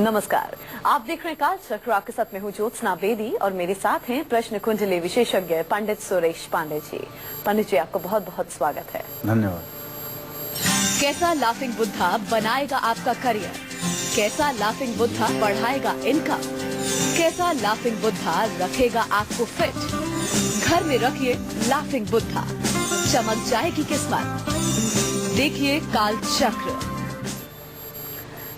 नमस्कार, आप देख रहे हैं काल चक्र। आपके साथ में हूँ ज्योत्सना बेदी और मेरे साथ हैं प्रश्न कुंडली विशेषज्ञ पंडित सुरेश पांडे जी। पंडित जी, आपका बहुत बहुत स्वागत है। धन्यवाद। कैसा लाफिंग बुद्धा बनाएगा आपका करियर? कैसा लाफिंग बुद्धा बढ़ाएगा इनकम? कैसा लाफिंग बुद्धा रखेगा आपको फिट? घर में रखिए लाफिंग बुद्धा, चमक जाएगी किस्मत। देखिए काल चक्र।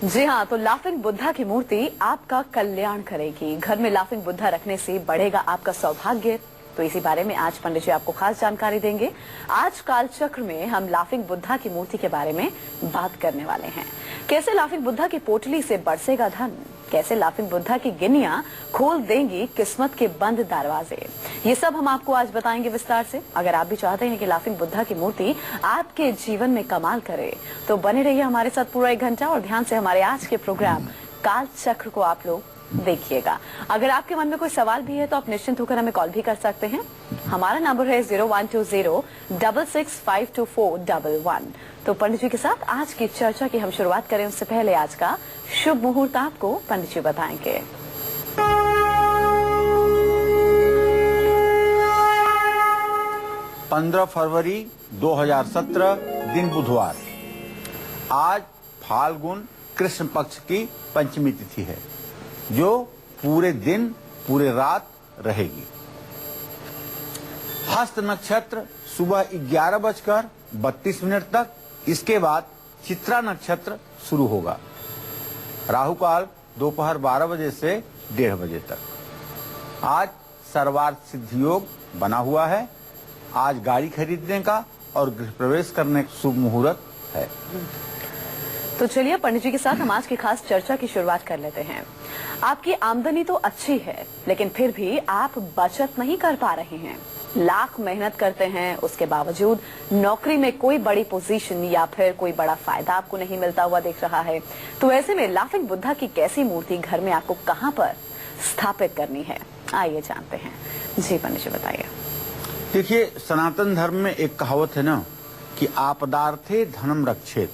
जी हाँ, तो लाफिंग बुद्धा की मूर्ति आपका कल्याण करेगी। घर में लाफिंग बुद्धा रखने से बढ़ेगा आपका सौभाग्य। तो इसी बारे में आज पंडित जी आपको खास जानकारी देंगे। आज काल चक्र में हम लाफिंग बुद्धा की मूर्ति के बारे में बात करने वाले हैं। कैसे लाफिंग बुद्धा की पोटली से बरसेगा धन? कैसे लाफिंग बुद्धा की गिनियां खोल देंगी किस्मत के बंद दरवाजे? ये सब हम आपको आज बताएंगे विस्तार से। अगर आप भी चाहते हैं कि लाफिंग बुद्धा की मूर्ति आपके जीवन में कमाल करे, तो बने रहिए हमारे साथ पूरा 1 घंटा और ध्यान से हमारे आज के प्रोग्राम काल चक्र को आप लोग देखिएगा। अगर आपके मन में कोई सवाल भी है तो आप निश्चिंत होकर हमें कॉल भी कर सकते हैं। हमारा नंबर है 0120665241। तो पंडित जी के साथ आज की चर्चा की हम शुरुआत करें उससे पहले आज का शुभ मुहूर्त आपको पंडित जी बताएंगे। 15 फरवरी 2017 दिन बुधवार। आज फाल्गुन कृष्ण पक्ष की पंचमी तिथि है, जो पूरे दिन पूरे रात रहेगी। हस्त नक्षत्र सुबह 11:32 तक, इसके बाद चित्रा नक्षत्र शुरू होगा। राहु काल दोपहर 12 बजे से 1:30 बजे तक। आज सर्वार्थ सिद्धि योग बना हुआ है। आज गाड़ी खरीदने का और गृह प्रवेश करने का शुभ मुहूर्त है। तो चलिए पंडित जी के साथ हम आज की खास चर्चा की शुरुआत कर लेते हैं। आपकी आमदनी तो अच्छी है, लेकिन फिर भी आप बचत नहीं कर पा रहे हैं। लाख मेहनत करते हैं, उसके बावजूद नौकरी में कोई बड़ी पोजीशन या फिर कोई बड़ा फायदा आपको नहीं मिलता हुआ दिख रहा है। तो ऐसे में लाफिंग बुद्धा की कैसी मूर्ति घर में आपको कहां पर स्थापित करनी है, आइए जानते हैं। जी पंडित जी बताइए। देखिए, सनातन धर्म में एक कहावत है ना कि आपदार्थे धनम रक्षेत।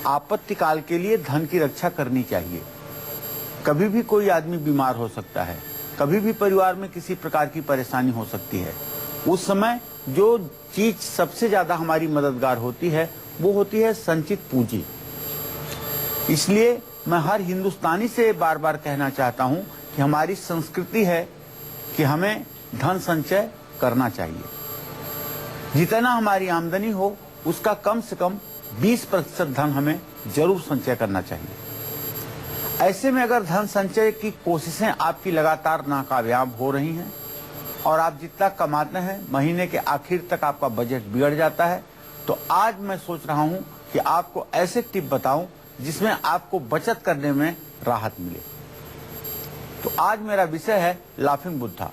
आपत्ति काल के लिए धन की रक्षा करनी चाहिए। कभी भी कोई आदमी बीमार हो सकता है, कभी भी परिवार में किसी प्रकार की परेशानी हो सकती है। उस समय जो चीज सबसे ज्यादा हमारी मददगार होती है वो होती है संचित पूंजी। इसलिए मैं हर हिंदुस्तानी से बार बार कहना चाहता हूं कि हमारी संस्कृति है कि हमें धन संचय करना चाहिए। जितना हमारी आमदनी हो उसका कम से कम 20% धन हमें जरूर संचय करना चाहिए। ऐसे में अगर धन संचय की कोशिशें आपकी लगातार नाकामयाब हो रही हैं और आप जितना कमाते हैं महीने के आखिर तक आपका बजट बिगड़ जाता है, तो आज मैं सोच रहा हूं कि आपको ऐसे टिप बताऊं जिसमें आपको बचत करने में राहत मिले। तो आज मेरा विषय है लाफिंग बुद्धा।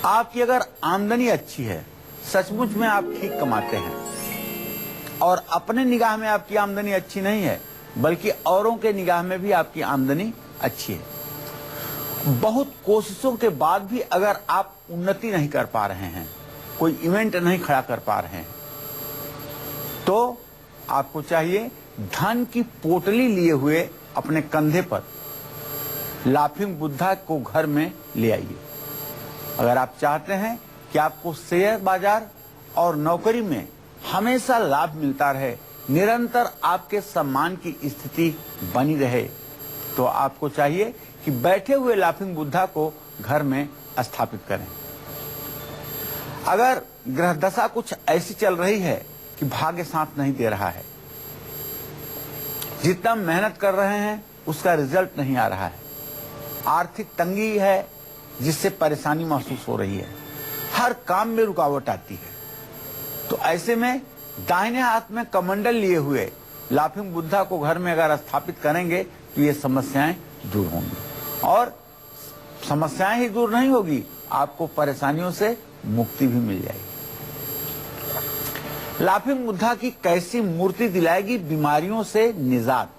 आपकी अगर आमदनी अच्छी है, सचमुच में आप ठीक कमाते हैं और अपने निगाह में आपकी आमदनी अच्छी नहीं है बल्कि औरों के निगाह में भी आपकी आमदनी अच्छी है, बहुत कोशिशों के बाद भी अगर आप उन्नति नहीं कर पा रहे हैं, कोई इवेंट नहीं खड़ा कर पा रहे हैं, तो आपको चाहिए धन की पोटली लिए हुए अपने कंधे पर लाफिंग बुद्धा को घर में ले आइए। अगर आप चाहते हैं कि आपको शेयर बाजार और नौकरी में हमेशा लाभ मिलता रहे, निरंतर आपके सम्मान की स्थिति बनी रहे, तो आपको चाहिए कि बैठे हुए लाफिंग बुद्धा को घर में स्थापित करें। अगर ग्रह दशा कुछ ऐसी चल रही है कि भाग्य साथ नहीं दे रहा है, जितना मेहनत कर रहे हैं उसका रिजल्ट नहीं आ रहा है, आर्थिक तंगी है जिससे परेशानी महसूस हो रही है, हर काम में रुकावट आती है, तो ऐसे में दाहिने हाथ में कमंडल लिए हुए लाफिंग बुद्धा को घर में अगर स्थापित करेंगे तो ये समस्याएं दूर होंगी। और समस्याएं ही दूर नहीं होगी, आपको परेशानियों से मुक्ति भी मिल जाएगी। लाफिंग बुद्धा की कैसी मूर्ति दिलाएगी बीमारियों से निजात?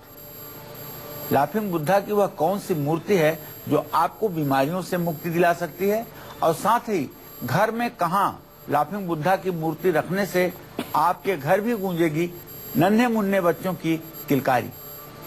लाफिंग बुद्धा की वह कौन सी मूर्ति है जो आपको बीमारियों से मुक्ति दिला सकती है, और साथ ही घर में कहां लाफिंग बुद्धा की मूर्ति रखने से आपके घर भी गूंजेगी नन्हे मुन्ने बच्चों की किलकारी।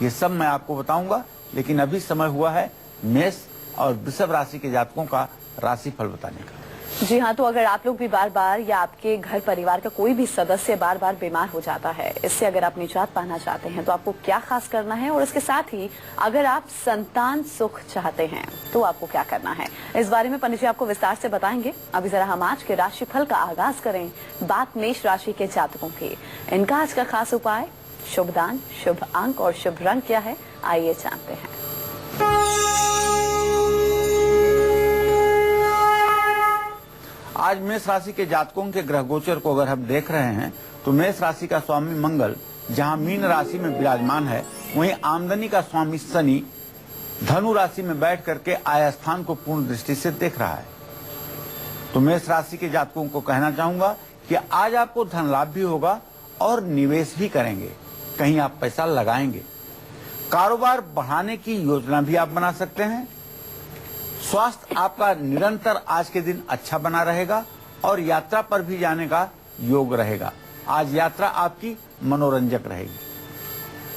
ये सब मैं आपको बताऊंगा, लेकिन अभी समय हुआ है मेष और वृषभ राशि के जातकों का राशिफल बताने का। जी हाँ, तो अगर आप लोग भी बार बार या आपके घर परिवार का कोई भी सदस्य बार बार बीमार हो जाता है, इससे अगर आप निजात पाना चाहते हैं तो आपको क्या खास करना है, और इसके साथ ही अगर आप संतान सुख चाहते हैं तो आपको क्या करना है, इस बारे में पंडित जी आपको विस्तार से बताएंगे। अभी जरा हम आज के राशिफल का आगाज करें। बात मेष राशि के जातकों की, इनका आज का खास उपाय, शुभ दान, शुभ अंक और शुभ रंग क्या है, आइए जानते हैं। आज मेष राशि के जातकों के ग्रह गोचर को अगर हम देख रहे हैं तो मेष राशि का स्वामी मंगल जहां मीन राशि में विराजमान है, वहीं आमदनी का स्वामी शनि धनु राशि में बैठ करके आय स्थान को पूर्ण दृष्टि से देख रहा है। तो मेष राशि के जातकों को कहना चाहूंगा कि आज आपको धन लाभ भी होगा और निवेश भी करेंगे, कहीं आप पैसा लगाएंगे। कारोबार बढ़ाने की योजना भी आप बना सकते हैं। स्वास्थ्य आपका निरंतर आज के दिन अच्छा बना रहेगा और यात्रा पर भी जाने का योग रहेगा। आज यात्रा आपकी मनोरंजक रहेगी।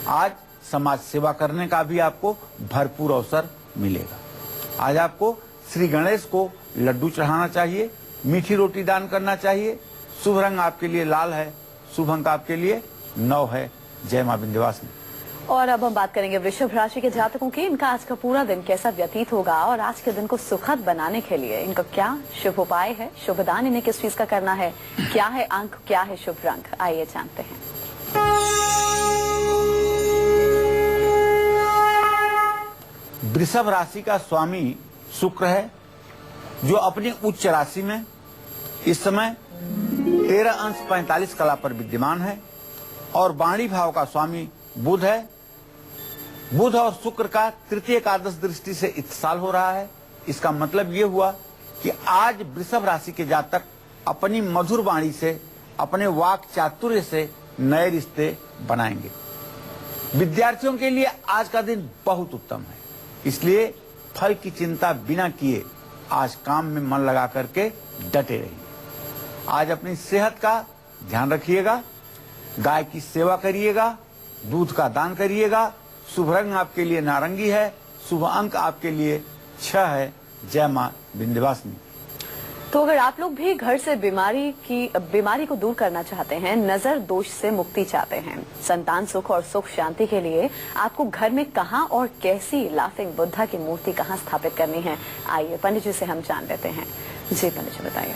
आज समाज सेवा करने का भी आपको भरपूर अवसर मिलेगा। आज आपको श्री गणेश को लड्डू चढ़ाना चाहिए, मीठी रोटी दान करना चाहिए। शुभ रंग आपके लिए लाल है, शुभ अंक आपके लिए 9 है। जय मां विंध्यवासिनी। और अब हम बात करेंगे वृषभ राशि के जातकों की, इनका आज का पूरा दिन कैसा व्यतीत होगा और आज के दिन को सुखद बनाने के लिए इनका क्या शुभ उपाय है, शुभ दान इन्हें किस चीज का करना है, क्या है अंक, क्या है शुभ रंग, आइए जानते हैं। वृषभ राशि का स्वामी शुक्र है, जो अपनी उच्च राशि में इस समय 13 अंश 45 कला पर विद्यमान है, और वाणी भाव का स्वामी बुध है। बुध और शुक्र का तृतीय एकादश दृष्टि से इत्तिसाल हो रहा है। इसका मतलब ये हुआ कि आज वृषभ राशि के जातक अपनी मधुर वाणी से, अपने वाक चातुर्य से नए रिश्ते बनाएंगे। विद्यार्थियों के लिए आज का दिन बहुत उत्तम है, इसलिए फल की चिंता बिना किए आज काम में मन लगा करके डटे रहिए। आज अपनी सेहत का ध्यान रखिएगा, गाय की सेवा करिएगा, दूध का दान करिएगा। शुभ रंग आपके लिए नारंगी है, शुभ अंक आपके लिए 6 है। जय मां विंध्यवासिनी। तो अगर आप लोग भी घर से बीमारी को दूर करना चाहते हैं, नजर दोष से मुक्ति चाहते हैं, संतान सुख और सुख शांति के लिए आपको घर में कहां और कैसी लाफिंग बुद्धा की मूर्ति कहां स्थापित करनी है, आइए पंडित जी से हम जान लेते हैं। जी पंडित जी बताइए।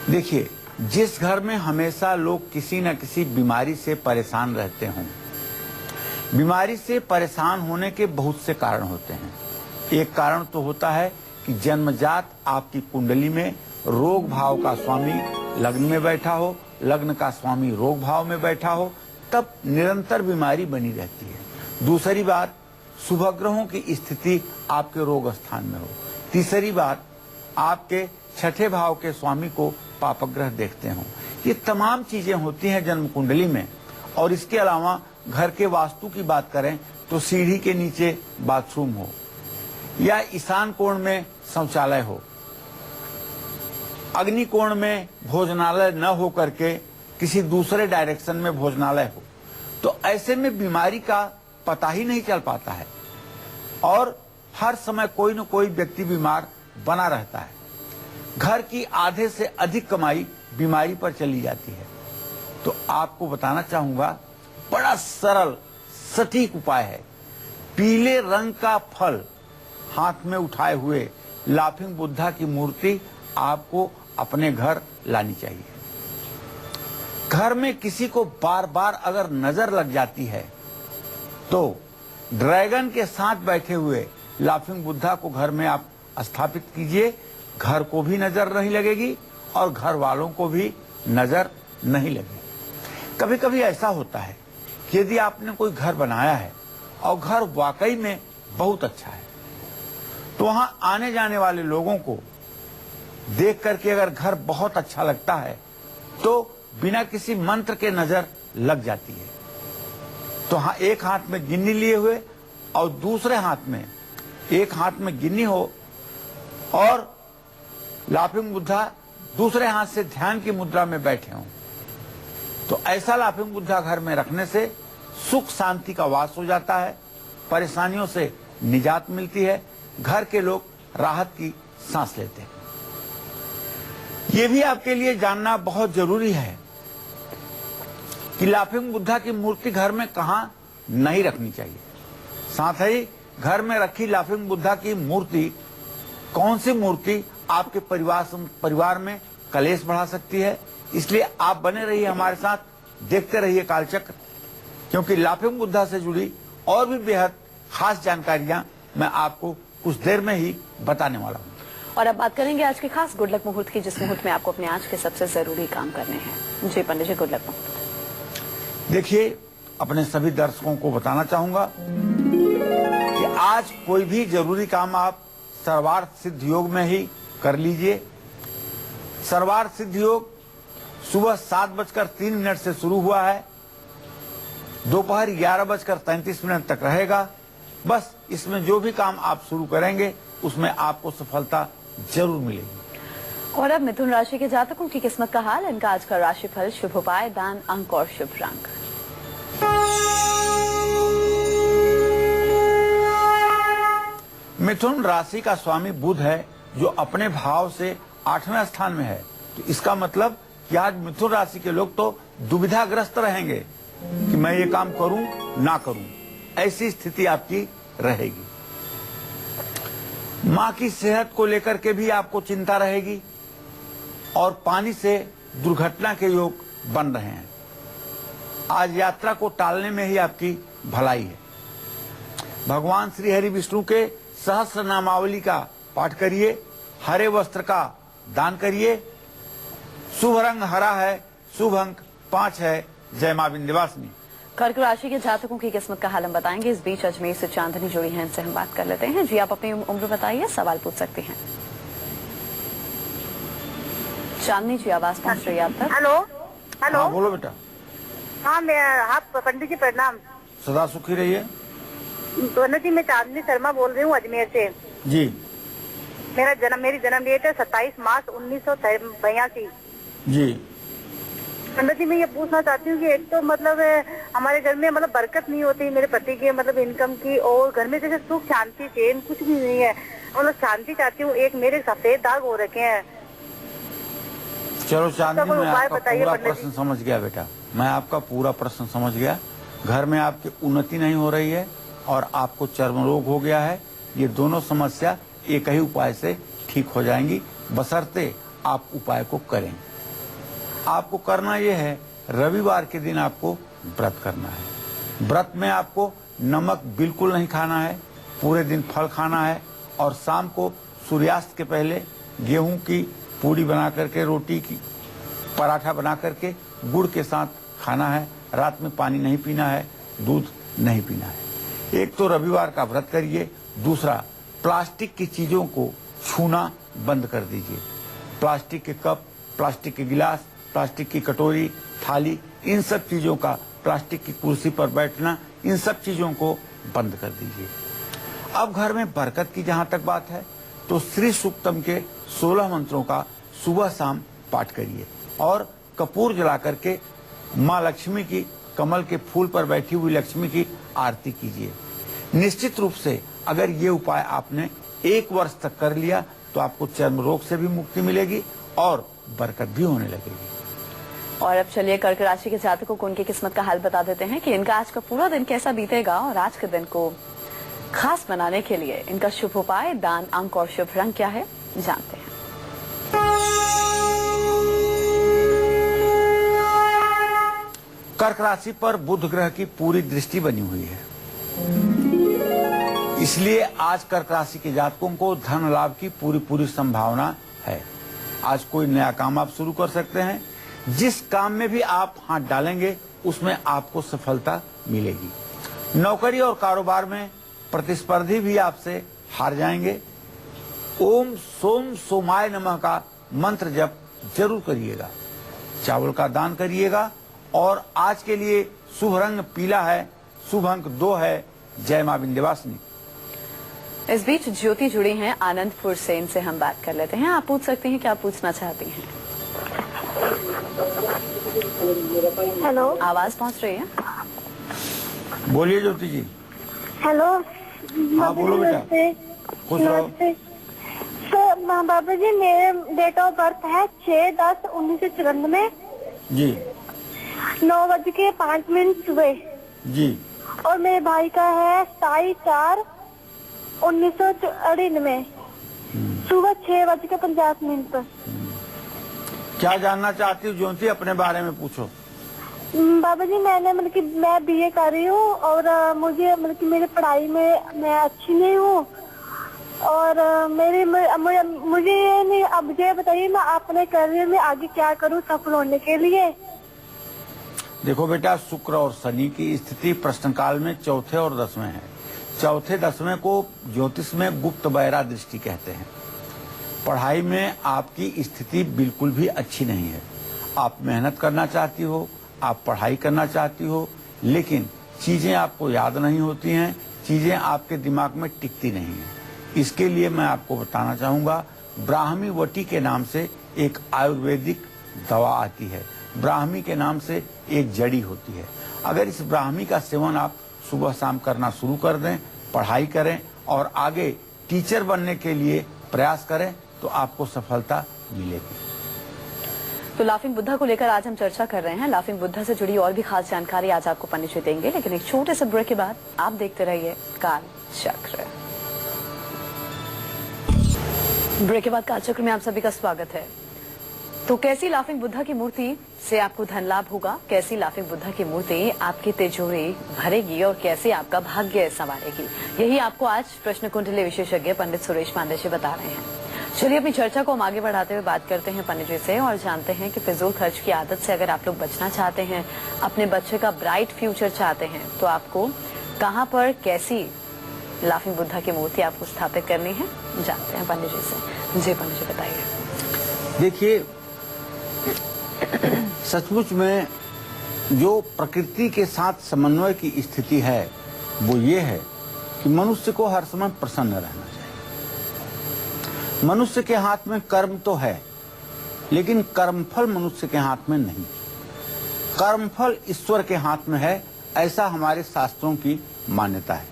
देखिए, जिस घर में हमेशा लोग किसी न किसी बीमारी से परेशान रहते हों, बीमारी से परेशान होने के बहुत से कारण होते हैं। एक कारण तो होता है कि जन्मजात आपकी कुंडली में रोग भाव का स्वामी लग्न में बैठा हो, लग्न का स्वामी रोग भाव में बैठा हो, तब निरंतर बीमारी बनी रहती है। दूसरी बात, शुभ ग्रहों की स्थिति आपके रोग स्थान में हो। तीसरी बात, आपके छठे भाव के स्वामी को पापग्रह देखते हो। ये तमाम चीजें होती हैं जन्म कुंडली में। और इसके अलावा घर के वास्तु की बात करें तो सीढ़ी के नीचे बाथरूम हो, या ईशान कोण में शौचालय हो, अग्नि कोण में भोजनालय न हो करके किसी दूसरे डायरेक्शन में भोजनालय हो, तो ऐसे में बीमारी का पता ही नहीं चल पाता है और हर समय कोई न कोई व्यक्ति बीमार बना रहता है। घर की आधे से अधिक कमाई बीमारी पर चली जाती है। तो आपको बताना चाहूंगा, बड़ा सरल सटीक उपाय है। पीले रंग का फल हाथ में उठाए हुए लाफिंग बुद्धा की मूर्ति आपको अपने घर लानी चाहिए। घर में किसी को बार बार अगर नजर लग जाती है तो ड्रैगन के साथ बैठे हुए लाफिंग बुद्धा को घर में आप स्थापित कीजिए। घर को भी नजर नहीं लगेगी और घर वालों को भी नजर नहीं लगेगी। कभी कभी ऐसा होता है कि यदि आपने कोई घर बनाया है और घर वाकई में बहुत अच्छा है, तो वहां आने जाने वाले लोगों को देख करके अगर घर बहुत अच्छा लगता है तो बिना किसी मंत्र के नजर लग जाती है। तो हाँ, एक हाथ में गिन्नी लिए हुए और दूसरे हाथ में, एक हाथ में गिन्नी हो और लाफिंग बुद्धा दूसरे हाथ से ध्यान की मुद्रा में बैठे हों, तो ऐसा लाफिंग बुद्धा घर में रखने से सुख शांति का वास हो जाता है परेशानियों से निजात मिलती है, घर के लोग राहत की सांस लेते हैं। ये भी आपके लिए जानना बहुत जरूरी है कि लाफिंग बुद्धा की मूर्ति घर में कहां नहीं रखनी चाहिए। साथ ही घर में रखी लाफिंग बुद्धा की मूर्ति, कौन सी मूर्ति आपके परिवार में कलेश बढ़ा सकती है। इसलिए आप बने रहिए हमारे साथ, देखते रहिए कालचक्र, क्योंकि लाफिंग बुद्धा से जुड़ी और भी बेहद खास जानकारियां मैं आपको कुछ देर में ही बताने वाला हूं। और अब बात करेंगे आज के खास गुड लक मुहूर्त की, जिस मुहूर्त में आपको अपने आज के सबसे जरूरी काम करने हैं। जी पंडित जी, गुड लक मुहूर्त। देखिए, अपने सभी दर्शकों को बताना चाहूंगा कि आज कोई भी जरूरी काम आप सर्वार्थ सिद्ध योग में ही कर लीजिए। सर्वार्थ सिद्ध योग सुबह 7:03 से शुरू हुआ है, दोपहर 11:33 तक रहेगा। बस इसमें जो भी काम आप शुरू करेंगे उसमें आपको सफलता जरूर मिलेगी। और अब मिथुन राशि के जातकों की किस्मत का हाल, इनका आज का राशिफल, शुभ उपाय, दान, अंक और शुभ रंग। मिथुन राशि का स्वामी बुध है, जो अपने भाव से 8वें स्थान में है। तो इसका मतलब कि आज मिथुन राशि के लोग तो दुविधाग्रस्त रहेंगे कि मैं ये काम करूं ना करूं, ऐसी स्थिति आपकी रहेगी। मां की सेहत को लेकर के भी आपको चिंता रहेगी और पानी से दुर्घटना के योग बन रहे हैं। आज यात्रा को टालने में ही आपकी भलाई है। भगवान श्री हरि विष्णु के सहस्र नामावली का पाठ करिए, हरे वस्त्र का दान करिए। शुभ रंग हरा है, शुभ अंक 5 है। जय मां विंध्यवासिनी। कर्क राशि के जातकों की किस्मत का हाल हम बताएंगे। इस बीच अजमेर से चांदनी जुड़ी हैं, इनसे हम बात कर लेते हैं। जी, आप अपनी उम्र बताइए, सवाल पूछ सकते हैं। चांदनी जी, आवाज पहुंच रही है आप तक? Hello hello. हाँ, बोलो बेटा। हाँ, मैं आप पंडित जी प्रणाम। सदा सुखी रहिए। पंडित जी, मैं चांदनी शर्मा बोल रही हूँ अजमेर से। जी। मेरी जन्म डेट है 27 मार्च 1982। जी। पंडित जी, मैं ये पूछना चाहती हूँ कि एक तो मतलब हमारे घर में मतलब बरकत नहीं होती मेरे पति के मतलब इनकम की, और घर में जैसे सुख शांति चैन कुछ भी नहीं है। मतलब शांति चाहती हूँ। एक मेरे सफेद दाग हो रखे हैं। चलो चांदनी, मैं आपका बताइए पूरा पंडित प्रश्न समझ गया बेटा, मैं आपका पूरा प्रश्न समझ गया। घर में आपकी उन्नति नहीं हो रही है और आपको चर्म रोग हो गया है। ये दोनों समस्या एक ही उपाय से ठीक हो जाएंगी, बशर्ते आप उपाय को करें। आपको करना यह है, रविवार के दिन आपको व्रत करना है। व्रत में आपको नमक बिल्कुल नहीं खाना है, पूरे दिन फल खाना है और शाम को सूर्यास्त के पहले गेहूं की पूड़ी बना करके, रोटी की पराठा बना करके गुड़ के साथ खाना है। रात में पानी नहीं पीना है, दूध नहीं पीना है। एक तो रविवार का व्रत करिए। दूसरा, प्लास्टिक की चीजों को छूना बंद कर दीजिए। प्लास्टिक के कप, प्लास्टिक के गिलास, प्लास्टिक की कटोरी, थाली, इन सब चीजों का, प्लास्टिक की कुर्सी पर बैठना, इन सब चीजों को बंद कर दीजिए। अब घर में बरकत की जहां तक बात है, तो श्री सूक्तम के 16 मंत्रों का सुबह शाम पाठ करिए और कपूर जला करके माँ लक्ष्मी की, कमल के फूल पर बैठी हुई लक्ष्मी की आरती कीजिए। निश्चित रूप से अगर ये उपाय आपने 1 वर्ष तक कर लिया तो आपको चर्म रोग से भी मुक्ति मिलेगी और बरकत भी होने लगेगी। और अब चलिए कर्क राशि के जातकों को उनकी किस्मत का हाल बता देते हैं कि इनका आज का पूरा दिन कैसा बीतेगा और आज के दिन को खास बनाने के लिए इनका शुभ उपाय, दान, अंक और शुभ रंग क्या है, जानते हैं। कर्क राशि पर बुध ग्रह की पूरी दृष्टि बनी हुई है, इसलिए आज कर्क राशि के जातकों को धन लाभ की पूरी संभावना है। आज कोई नया काम आप शुरू कर सकते हैं। जिस काम में भी आप हाथ डालेंगे उसमें आपको सफलता मिलेगी। नौकरी और कारोबार में प्रतिस्पर्धी भी आपसे हार जाएंगे। ओम सोम सोमाय नमः का मंत्र जप जरूर करिएगा। चावल का दान करिएगा और आज के लिए शुभ रंग पीला है, शुभ अंक 2 है। जय मां विंध्यवासिनी। इस बीच ज्योति जुड़ी हैं आनंदपुर से, इनसे हम बात कर लेते हैं। आप पूछ सकते हैं, क्या पूछना चाहती हैं? हेलो, आवाज पहुंच रही है? बोलिए ज्योति जी। हेलो। हाँ बोलो बेटा। खुश रहो। नमस्ते। तो बाबा जी मेरे डेट ऑफ बर्थ है 6/10/1994। जी 9:05 सुबह। जी। और मेरे भाई का है 27/4/1999 सुबह 6:50 पर। क्या जानना चाहती हो ज्योति, अपने बारे में पूछो। बाबा जी मैंने मतलब कि मैं बीए कर रही हूँ और मुझे मतलब कि मेरी पढ़ाई में मैं अच्छी नहीं हूँ और मुझे ये नहीं, अब मुझे बताइए मैं अपने करियर में आगे क्या करूँ सफल होने के लिए। देखो बेटा, शुक्र और शनि की स्थिति प्रश्न काल में चौथे और 10वें है। चौथे 10वें को ज्योतिष में गुप्त बैरा दृष्टि कहते हैं। पढ़ाई में आपकी स्थिति बिल्कुल भी अच्छी नहीं है। आप मेहनत करना चाहती हो, आप पढ़ाई करना चाहती हो, लेकिन चीजें आपको याद नहीं होती हैं, चीजें आपके दिमाग में टिकती नहीं हैं। इसके लिए मैं आपको बताना चाहूंगा, ब्राह्मी वटी के नाम से एक आयुर्वेदिक दवा आती है। ब्राह्मी के नाम से एक जड़ी होती है। अगर इस ब्राह्मी का सेवन आप सुबह शाम करना शुरू कर दें, पढ़ाई करें और आगे टीचर बनने के लिए प्रयास करें तो आपको सफलता मिलेगी। तो लाफिंग बुद्धा को लेकर आज हम चर्चा कर रहे हैं। लाफिंग बुद्धा से जुड़ी और भी खास जानकारी आज आपको पंडित जी देंगे, लेकिन एक छोटे से ब्रेक के बाद आप देखते रहिए काल चक्र। ब्रेक के बाद काल चक्र में आप सभी का स्वागत है। तो कैसी लाफिंग बुद्धा की मूर्ति से आपको धन लाभ होगा, कैसी लाफिंग बुद्धा की मूर्ति आपकी तिजोरी भरेगी और कैसे आपका भाग्य संवारेगी, यही आपको आज प्रश्न कुंडली विशेषज्ञ पंडित सुरेश पांडे जी बता रहे हैं। चलिए अपनी चर्चा को हम आगे बढ़ाते हुए बात करते हैं पंडित जी से और जानते हैं कि फिजूल खर्च की आदत से अगर आप लोग बचना चाहते हैं, अपने बच्चे का ब्राइट फ्यूचर चाहते हैं, तो आपको कहां पर कैसी लाफिंग बुद्धा की मूर्ति आपको स्थापित करनी है, जानते हैं पंडित जी से। जी पंडित जी बताइए। देखिए, सचमुच में जो प्रकृति के साथ समन्वय की स्थिति है वो ये है कि मनुष्य को हर समय प्रसन्न रहना चाहिए। मनुष्य के हाथ में कर्म तो है, लेकिन कर्मफल मनुष्य के हाथ में नहीं। कर्मफल ईश्वर के हाथ में है, ऐसा हमारे शास्त्रों की मान्यता है।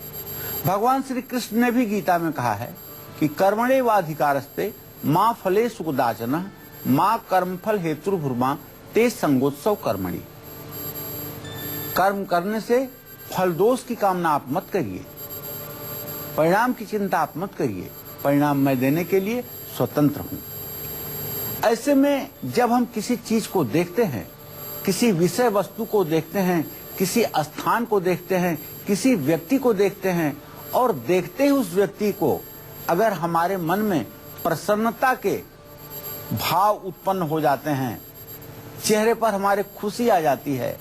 भगवान श्री कृष्ण ने भी गीता में कहा है कि कर्मणेवाधिकारस्ते मां फले सुखदाचन मां कर्मफल हेतुर्भुर्मा ते संगोत्सव कर्मणि। कर्म करने से फल दोष की कामना आप मत करिए, परिणाम की चिंता आप मत करिए, परिणाम मैं देने के लिए स्वतंत्र हूं। ऐसे में जब हम किसी चीज को देखते हैं, किसी विषय वस्तु को देखते हैं, किसी स्थान को देखते हैं, किसी व्यक्ति को देखते हैं और देखते ही उस व्यक्ति को अगर हमारे मन में प्रसन्नता के भाव उत्पन्न हो जाते हैं, चेहरे पर हमारे खुशी आ जाती है,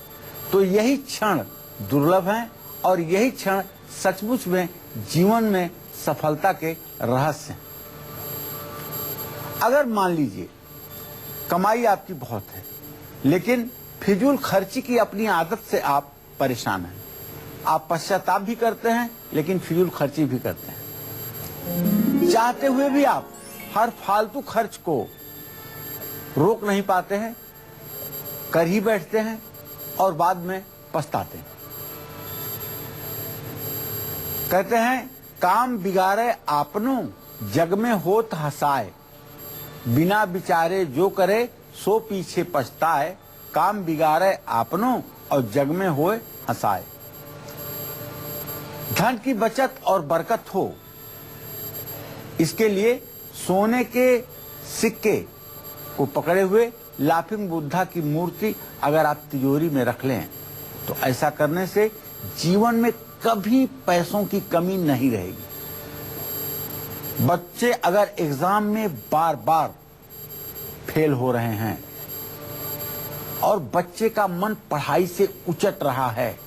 तो यही क्षण दुर्लभ है और यही क्षण सचमुच में जीवन में सफलता के रहस्य हैं। अगर मान लीजिए कमाई आपकी बहुत है, लेकिन फिजूल खर्ची की अपनी आदत से आप परेशान हैं, आप पश्चाताप भी करते हैं लेकिन फिजूल खर्ची भी करते हैं, चाहते हुए भी आप हर फालतू खर्च को रोक नहीं पाते हैं, कर ही बैठते हैं और बाद में पछताते हैं। कहते हैं काम बिगाड़े आपनो जग में होत हसाए, बिना विचारे जो करे सो पीछे पछताए, काम बिगाड़े आपनो और जग में होए हसाए। धन की बचत और बरकत हो, इसके लिए सोने के सिक्के को पकड़े हुए लाफिंग बुद्धा की मूर्ति अगर आप तिजोरी में रख लें तो ऐसा करने से जीवन में कभी पैसों की कमी नहीं रहेगी। बच्चे अगर एग्जाम में बार बार फेल हो रहे हैं और बच्चे का मन पढ़ाई से उचट रहा है,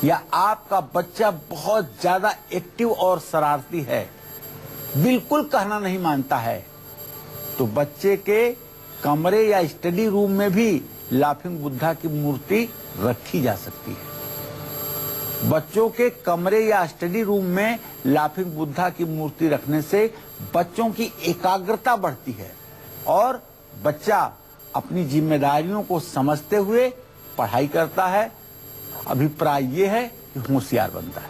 या आपका बच्चा बहुत ज्यादा एक्टिव और शरारती है, बिल्कुल कहना नहीं मानता है, तो बच्चे के कमरे या स्टडी रूम में भी लाफिंग बुद्धा की मूर्ति रखी जा सकती है। बच्चों के कमरे या स्टडी रूम में लाफिंग बुद्धा की मूर्ति रखने से बच्चों की एकाग्रता बढ़ती है और बच्चा अपनी जिम्मेदारियों को समझते हुए पढ़ाई करता है। अभिप्राय ये है कि होशियार बनता है।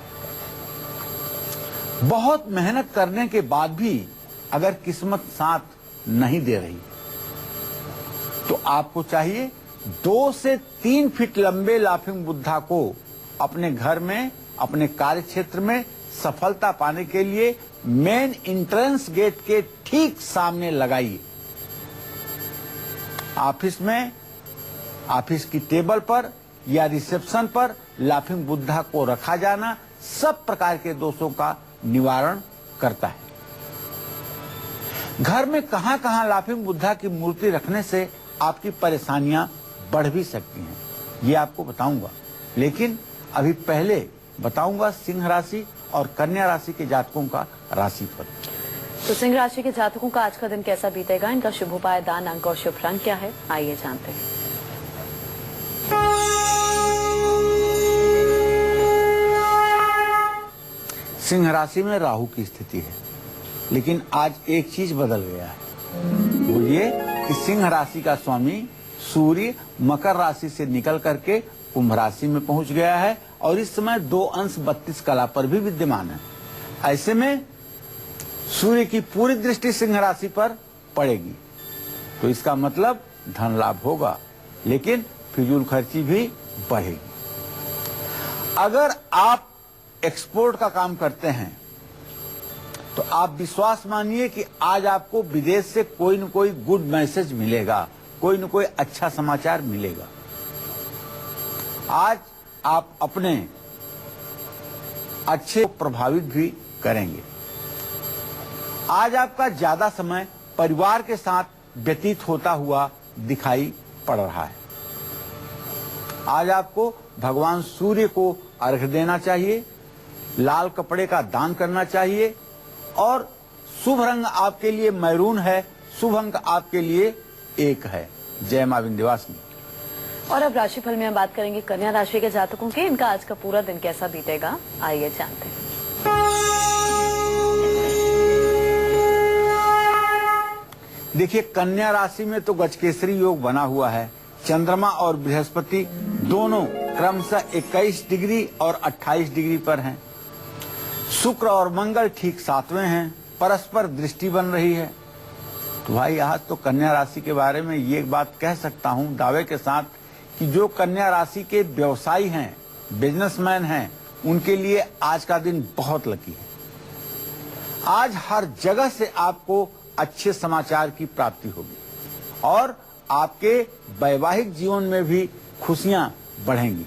बहुत मेहनत करने के बाद भी अगर किस्मत साथ नहीं दे रही तो आपको चाहिए 2 से 3 फीट लंबे लाफिंग बुद्धा को अपने घर में, अपने कार्य क्षेत्र में सफलता पाने के लिए मेन एंट्रेंस गेट के ठीक सामने लगाइए। ऑफिस में, ऑफिस की टेबल पर या रिसेप्शन पर लाफिंग बुद्धा को रखा जाना सब प्रकार के दोषों का निवारण करता है। घर में कहां-कहां लाफिंग बुद्धा की मूर्ति रखने से आपकी परेशानियां बढ़ भी सकती हैं, ये आपको बताऊंगा। लेकिन अभी पहले बताऊंगा सिंह राशि और कन्या राशि के जातकों का राशिफल। तो सिंह राशि के जातकों का आज का दिन कैसा बीतेगा, इनका शुभ उपाय, दान, अंक और शुभ रंग क्या है, आइए जानते हैं। सिंह राशि में राहु की स्थिति है, लेकिन आज एक चीज बदल गया है, वो ये कि सिंह राशि का स्वामी सूर्य मकर राशि से निकल करके कुंभ राशि में पहुंच गया है और इस समय 2 अंश 32 कला पर भी विद्यमान है। ऐसे में सूर्य की पूरी दृष्टि सिंह राशि पर पड़ेगी, तो इसका मतलब धन लाभ होगा, लेकिन फिजूल खर्ची भी बढ़ेगी। अगर आप एक्सपोर्ट का काम करते हैं तो आप विश्वास मानिए कि आज आपको विदेश से कोई न कोई गुड मैसेज मिलेगा, कोई न कोई अच्छा समाचार मिलेगा। आज आप अपने अच्छे प्रभावित भी करेंगे। आज आपका ज्यादा समय परिवार के साथ व्यतीत होता हुआ दिखाई पड़ रहा है। आज आपको भगवान सूर्य को अर्घ्य देना चाहिए, लाल कपड़े का दान करना चाहिए और शुभ रंग आपके लिए मैरून है, शुभ अंक आपके लिए 1 है। जय मां विंध्यवासिनी। और अब राशिफल में हम बात करेंगे कन्या राशि के जातकों के, इनका आज का पूरा दिन कैसा बीतेगा, आइए जानते हैं। देखिए, कन्या राशि में तो गजकेसरी योग बना हुआ है। चंद्रमा और बृहस्पति दोनों क्रमशः 21 डिग्री और 28 डिग्री पर हैं। शुक्र और मंगल ठीक 7वें हैं, परस्पर दृष्टि बन रही है। तो भाई आज तो कन्या राशि के बारे में ये बात कह सकता हूं दावे के साथ कि जो कन्या राशि के व्यवसायी हैं, बिजनेसमैन हैं, उनके लिए आज का दिन बहुत लकी है। आज हर जगह से आपको अच्छे समाचार की प्राप्ति होगी और आपके वैवाहिक जीवन में भी खुशियां बढ़ेंगी।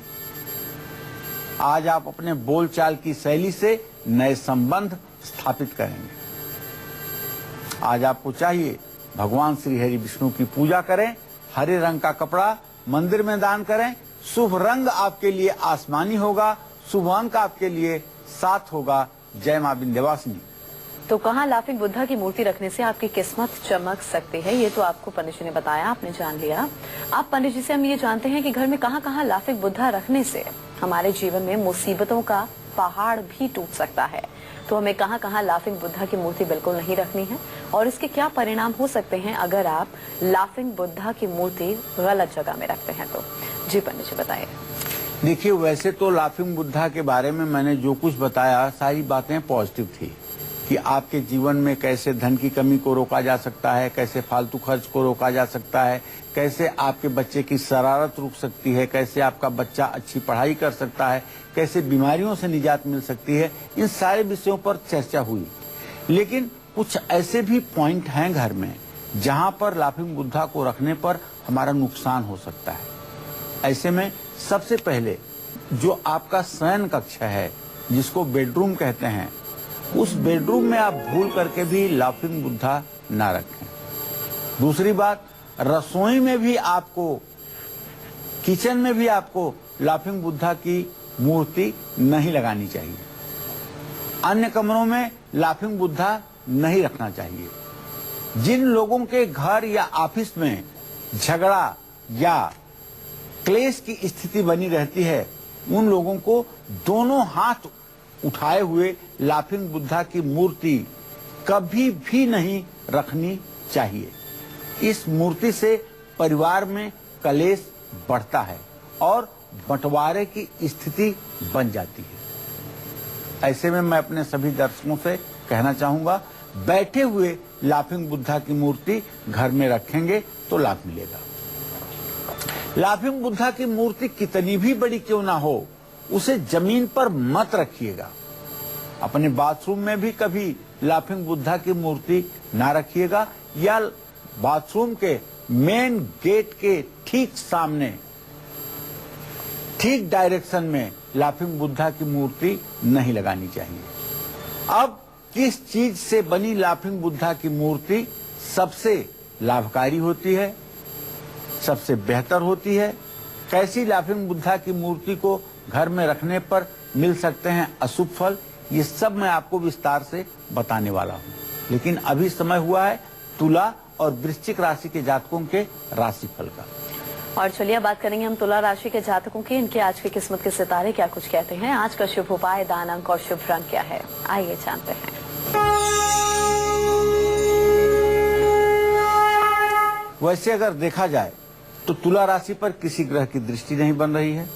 आज आप अपने बोलचाल की शैली से नए संबंध स्थापित करेंगे। आज आपको चाहिए भगवान श्री हरि विष्णु की पूजा करें, हरे रंग का कपड़ा मंदिर में दान करें। शुभ रंग आपके लिए आसमानी होगा, शुभ अंक आपके लिए 7 होगा। जय मां विंध्यवासिनी। तो कहाँ लाफिंग बुद्धा की मूर्ति रखने से आपकी किस्मत चमक सकती है, ये तो आपको पंडित जी ने बताया, आपने जान लिया। आप पंडित जी से हम ये जानते हैं कि घर में कहाँ लाफिंग बुद्धा रखने से हमारे जीवन में मुसीबतों का पहाड़ भी टूट सकता है। तो हमें कहाँ लाफिंग बुद्धा की मूर्ति बिल्कुल नहीं रखनी है और इसके क्या परिणाम हो सकते हैं अगर आप लाफिंग बुद्धा की मूर्ति गलत जगह में रखते हैं तो। जी पंडित जी बताइए। देखिए, वैसे तो लाफिंग बुद्धा के बारे में मैंने जो कुछ बताया सारी बातें पॉजिटिव थी कि आपके जीवन में कैसे धन की कमी को रोका जा सकता है, कैसे फालतू खर्च को रोका जा सकता है, कैसे आपके बच्चे की शरारत रुक सकती है, कैसे आपका बच्चा अच्छी पढ़ाई कर सकता है, कैसे बीमारियों से निजात मिल सकती है। इन सारे विषयों पर चर्चा हुई। लेकिन कुछ ऐसे भी पॉइंट हैं घर में जहां पर लाफिंग बुद्धा को रखने पर हमारा नुकसान हो सकता है। ऐसे में सबसे पहले जो आपका शयन कक्ष है, जिसको बेडरूम कहते हैं, उस बेडरूम में आप भूल करके भी लाफिंग बुद्धा ना रखें। दूसरी बात, रसोई में भी आपको, किचन में भी आपको लाफिंग बुद्धा की मूर्ति नहीं लगानी चाहिए। अन्य कमरों में लाफिंग बुद्धा नहीं रखना चाहिए। जिन लोगों के घर या ऑफिस में झगड़ा या क्लेश की स्थिति बनी रहती है, उन लोगों को दोनों हाथ उठाए हुए लाफिंग बुद्धा की मूर्ति कभी भी नहीं रखनी चाहिए। इस मूर्ति से परिवार में कलेश बढ़ता है और बंटवारे की स्थिति बन जाती है। ऐसे में मैं अपने सभी दर्शकों से कहना चाहूंगा, बैठे हुए लाफिंग बुद्धा की मूर्ति घर में रखेंगे तो लाभ मिलेगा। लाफिंग बुद्धा की मूर्ति कितनी भी बड़ी क्यों ना हो, उसे जमीन पर मत रखिएगा। अपने बाथरूम में भी कभी लाफिंग बुद्धा की मूर्ति ना रखिएगा, या बाथरूम के मेन गेट के ठीक सामने, ठीक डायरेक्शन में लाफिंग बुद्धा की मूर्ति नहीं लगानी चाहिए। अब किस चीज से बनी लाफिंग बुद्धा की मूर्ति सबसे लाभकारी होती है, सबसे बेहतर होती है, कैसी लाफिंग बुद्धा की मूर्ति को घर में रखने पर मिल सकते हैं अशुभ फल, ये सब मैं आपको विस्तार से बताने वाला हूँ। लेकिन अभी समय हुआ है तुला और वृश्चिक राशि के जातकों के राशिफल का। और चलिए बात करेंगे हम तुला राशि के जातकों की। इनके आज की किस्मत के सितारे क्या कुछ कहते हैं, आज का शुभ उपाय, दान अंक और शुभ रंग क्या है, आइए जानते हैं। वैसे अगर देखा जाए तो तुला राशि पर किसी ग्रह की दृष्टि नहीं बन रही है।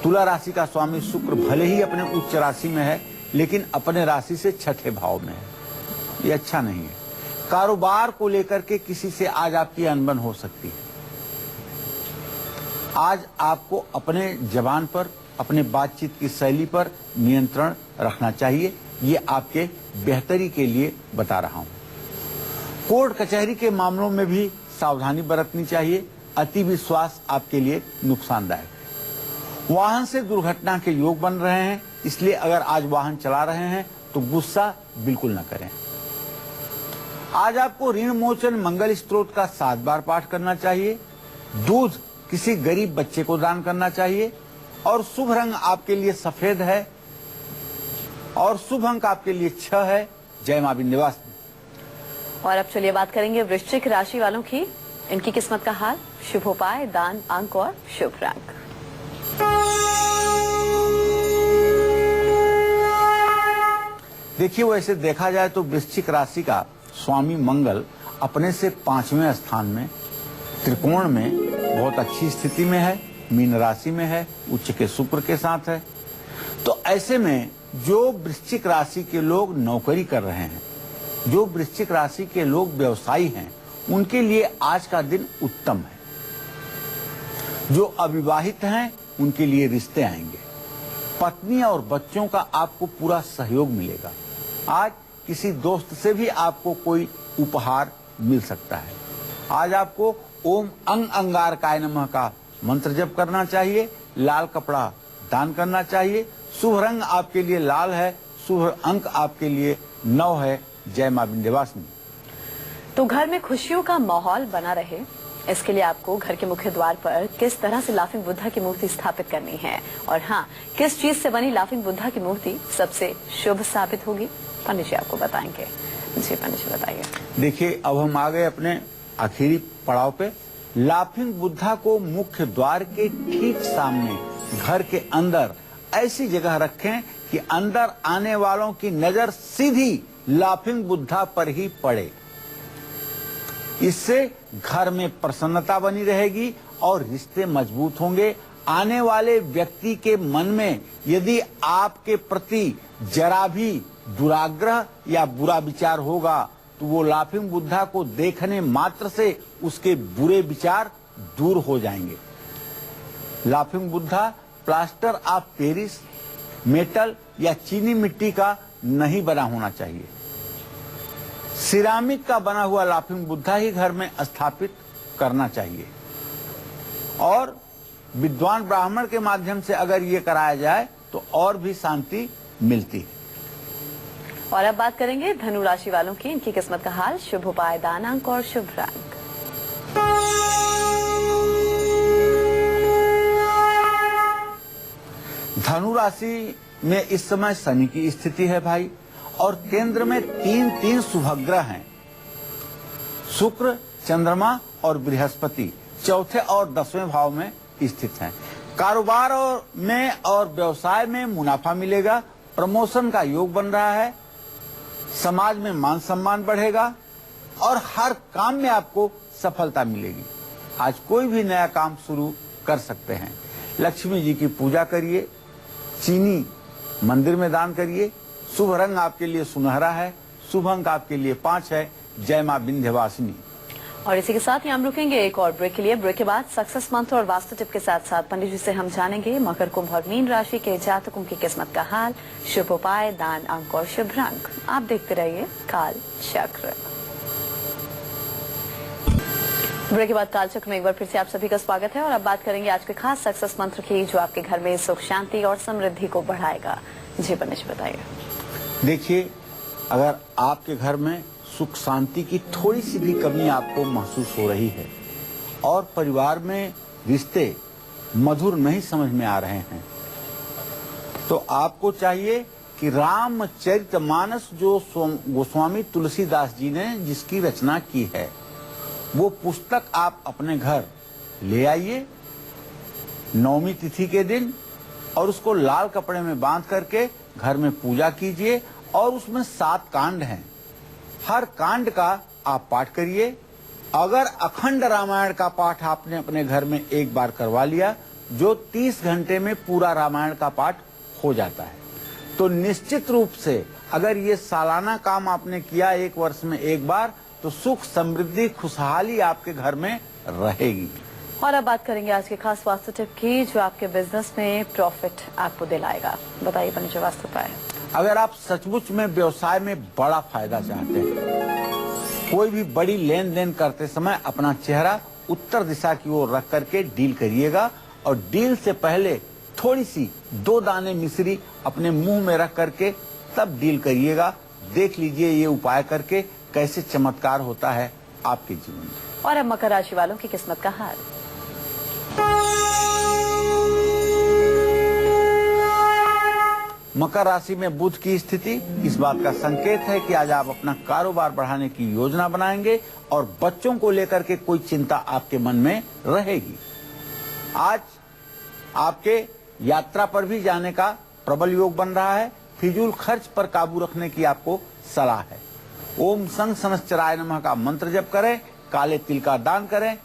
तुला राशि का स्वामी शुक्र भले ही अपने उच्च राशि में है, लेकिन अपने राशि से छठे भाव में है। ये अच्छा नहीं है। कारोबार को लेकर के किसी से आज आपकी अनबन हो सकती है। आज आपको अपने जबान पर, अपने बातचीत की शैली पर नियंत्रण रखना चाहिए। ये आपके बेहतरी के लिए बता रहा हूं। कोर्ट कचहरी के मामलों में भी सावधानी बरतनी चाहिए। अति विश्वास आपके लिए नुकसानदायक है। वाहन से दुर्घटना के योग बन रहे हैं, इसलिए अगर आज वाहन चला रहे हैं तो गुस्सा बिल्कुल न करें। आज आपको ऋण मोचन मंगल स्तोत्र का 7 बार पाठ करना चाहिए। दूध किसी गरीब बच्चे को दान करना चाहिए। और शुभ रंग आपके लिए सफेद है और शुभ अंक आपके लिए 6 है। जय मां विंध्यवासिनी। और अब चलिए बात करेंगे वृश्चिक राशि वालों की। इनकी किस्मत का हाल, शुभ उपाय, दान अंक और शुभ रंग। देखिए, वैसे देखा जाए तो वृश्चिक राशि का स्वामी मंगल अपने से 5वें स्थान में त्रिकोण में बहुत अच्छी स्थिति में है, मीन राशि में है, उच्च के शुक्र के साथ है। तो ऐसे में जो वृश्चिक राशि के लोग नौकरी कर रहे हैं, जो वृश्चिक राशि के लोग व्यवसायी हैं, उनके लिए आज का दिन उत्तम है। जो अविवाहित हैं उनके लिए रिश्ते आएंगे। पत्नी और बच्चों का आपको पूरा सहयोग मिलेगा। आज किसी दोस्त से भी आपको कोई उपहार मिल सकता है। आज आपको ओम अंग अंगारकाय नमः का मंत्र जप करना चाहिए। लाल कपड़ा दान करना चाहिए। शुभ रंग आपके लिए लाल है। शुभ अंक आपके लिए 9 है। जय मां विंध्यवासिनी। तो घर में खुशियों का माहौल बना रहे, इसके लिए आपको घर के मुख्य द्वार पर किस तरह से लाफिंग बुद्धा की मूर्ति स्थापित करनी है, और हाँ, किस चीज से बनी लाफिंग बुद्धा की मूर्ति सबसे शुभ साबित होगी, पंडित जी आपको बताएंगे। जी पंडित जी बताइए। देखिए, अब हम आ गए अपने आखिरी पड़ाव पे। लाफिंग बुद्धा को मुख्य द्वार के ठीक सामने घर के अंदर ऐसी जगह रखें कि अंदर आने वालों की नजर सीधी लाफिंग बुद्धा पर ही पड़े। इससे घर में प्रसन्नता बनी रहेगी और रिश्ते मजबूत होंगे। आने वाले व्यक्ति के मन में यदि आपके प्रति जरा भी दुराग्रह या बुरा विचार होगा तो वो लाफिंग बुद्धा को देखने मात्र से उसके बुरे विचार दूर हो जाएंगे। Laughing Buddha plaster of Paris, metal या चीनी मिट्टी का नहीं बना होना चाहिए। सिरामिक का बना हुआ लाफिंग बुद्धा ही घर में स्थापित करना चाहिए। और विद्वान ब्राह्मण के माध्यम से अगर ये कराया जाए तो और भी शांति मिलती है। और अब बात करेंगे धनु राशि वालों की। इनकी किस्मत का हाल, शुभ उपाय, दान अंक और शुभ रंग। धनु राशि में इस समय शनि की स्थिति है भाई, और केंद्र में 3 शुभग्रह हैं। शुक्र, चंद्रमा और बृहस्पति चौथे और 10वें भाव में स्थित हैं। कारोबार में और व्यवसाय में मुनाफा मिलेगा। प्रमोशन का योग बन रहा है। समाज में मान सम्मान बढ़ेगा और हर काम में आपको सफलता मिलेगी। आज कोई भी नया काम शुरू कर सकते हैं। लक्ष्मी जी की पूजा करिए। चीनी मंदिर में दान करिए। शुभ रंग आपके लिए सुनहरा है। शुभ अंक आपके लिए 5 है। जय मां विंध्यवासिनी। और इसी के साथ ही हम रुकेंगे एक और ब्रेक के लिए। ब्रेक के बाद सक्सेस मंत्र और वास्तु टिप के साथ साथ पंडित जी से हम जानेंगे मकर, कुंभ और मीन राशि के जातकों की किस्मत का हाल, शुभ उपाय, दान, अंक और शुभ रंग। आप देखते रहिए काल चक्र। ब्रेक के बाद काल चक्र में एक बार फिर से आप सभी का स्वागत है और अब बात करेंगे आज के खास सक्सेस मंत्र की, जो आपके घर में सुख, शांति और समृद्धि को बढ़ाएगा। जी पंडित जी बताइए। देखिए, अगर आपके घर में सुख शांति की थोड़ी सी भी कमी आपको महसूस हो रही है और परिवार में रिश्ते मधुर नहीं समझ में आ रहे हैं, तो आपको चाहिए कि रामचरितमानस जो गोस्वामी तुलसीदास जी ने जिसकी रचना की है, वो पुस्तक आप अपने घर ले आइए नवमी तिथि के दिन और उसको लाल कपड़े में बांध करके घर में पूजा कीजिए। और उसमें 7 कांड हैं। हर कांड का आप पाठ करिए। अगर अखंड रामायण का पाठ आपने अपने घर में एक बार करवा लिया, जो 30 घंटे में पूरा रामायण का पाठ हो जाता है, तो निश्चित रूप से अगर ये सालाना काम आपने किया 1 वर्ष में एक बार, तो सुख, समृद्धि, खुशहाली आपके घर में रहेगी। और अब बात करेंगे आज के खास वास्तु टिप की, जो आपके बिजनेस में प्रॉफिट आपको दिलाएगा। बताइए पंडित जी वास्तु उपाय। अगर आप सचमुच में व्यवसाय में बड़ा फायदा चाहते हैं, कोई भी बड़ी लेन देन करते समय अपना चेहरा उत्तर दिशा की ओर रख करके डील करिएगा और डील से पहले थोड़ी सी 2 दाने मिश्री अपने मुंह में रख करके तब डील करिएगा। देख लीजिए ये उपाय करके कैसे चमत्कार होता है आपके जीवन में। और अब मकर राशि वालों की किस्मत का हाल। मकर राशि में बुध की स्थिति इस बात का संकेत है कि आज आप अपना कारोबार बढ़ाने की योजना बनाएंगे और बच्चों को लेकर के कोई चिंता आपके मन में रहेगी। आज आपके यात्रा पर भी जाने का प्रबल योग बन रहा है। फिजूल खर्च पर काबू रखने की आपको सलाह है। ओम संग सनश्चराय नमः का मंत्र जप करें। काले तिल का दान करें।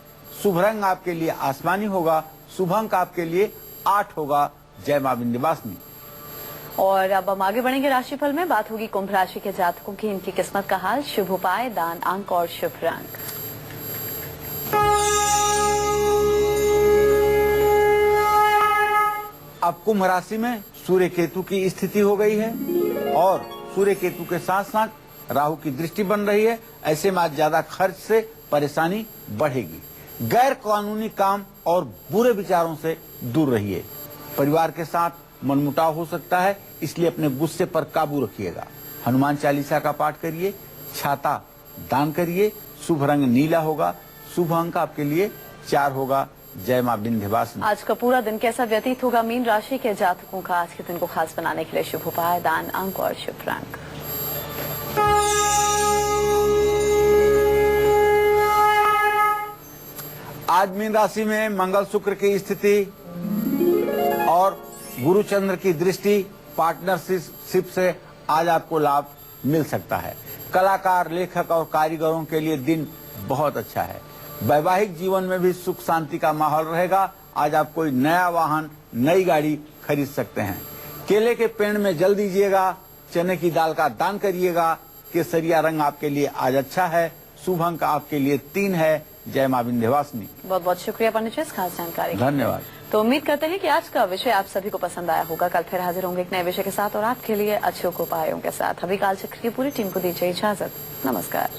शुभ रंग आपके लिए आसमानी होगा। शुभ अंक आपके लिए 8 होगा। जय मां विंध्यवासिनी। और अब हम आगे बढ़ेंगे राशिफल में। बात होगी कुंभ राशि के जातकों की, इनकी किस्मत का हाल, शुभ उपाय, दान, अंक और शुभ रंग। अब कुंभ राशि में सूर्य केतु की स्थिति हो गई है और सूर्य केतु के साथ साथ राहु की दृष्टि बन रही है। ऐसे में आज ज्यादा खर्च से परेशानी बढ़ेगी। गैर कानूनी काम और बुरे विचारों से दूर रहिए। परिवार के साथ मनमुटाव हो सकता है, इसलिए अपने गुस्से पर काबू रखिएगा। हनुमान चालीसा का पाठ करिए। छाता दान करिए। शुभ रंग नीला होगा। शुभ अंक आपके लिए 4 होगा। जय मां विंध्यवासिनी। आज का पूरा दिन कैसा व्यतीत होगा मीन राशि के जातकों का? आज के दिन को खास बनाने के लिए शुभ उपाय, दान, अंक और शुभ रंग। आज मीन राशि में मंगल शुक्र की स्थिति और गुरु चंद्र की दृष्टि, पार्टनरशिप से आज आपको लाभ मिल सकता है। कलाकार, लेखक और कारीगरों के लिए दिन बहुत अच्छा है। वैवाहिक जीवन में भी सुख शांति का माहौल रहेगा। आज आप कोई नया वाहन, नई गाड़ी खरीद सकते हैं। केले के पेड़ में जल दीजिएगा। चने की दाल का दान करिएगा। केसरिया रंग आपके लिए आज अच्छा है। शुभ अंक आपके लिए 3 है। जय मां विंध्यवासिनी। बहुत बहुत शुक्रिया पंडित जी इस खास जानकारी। धन्यवाद। तो उम्मीद करते हैं कि आज का विषय आप सभी को पसंद आया होगा। कल फिर हाजिर होंगे एक नए विषय के साथ और आपके लिए अच्छे उपायों के साथ। अभी काल चक्र की पूरी टीम को दीजिए इजाजत। नमस्कार।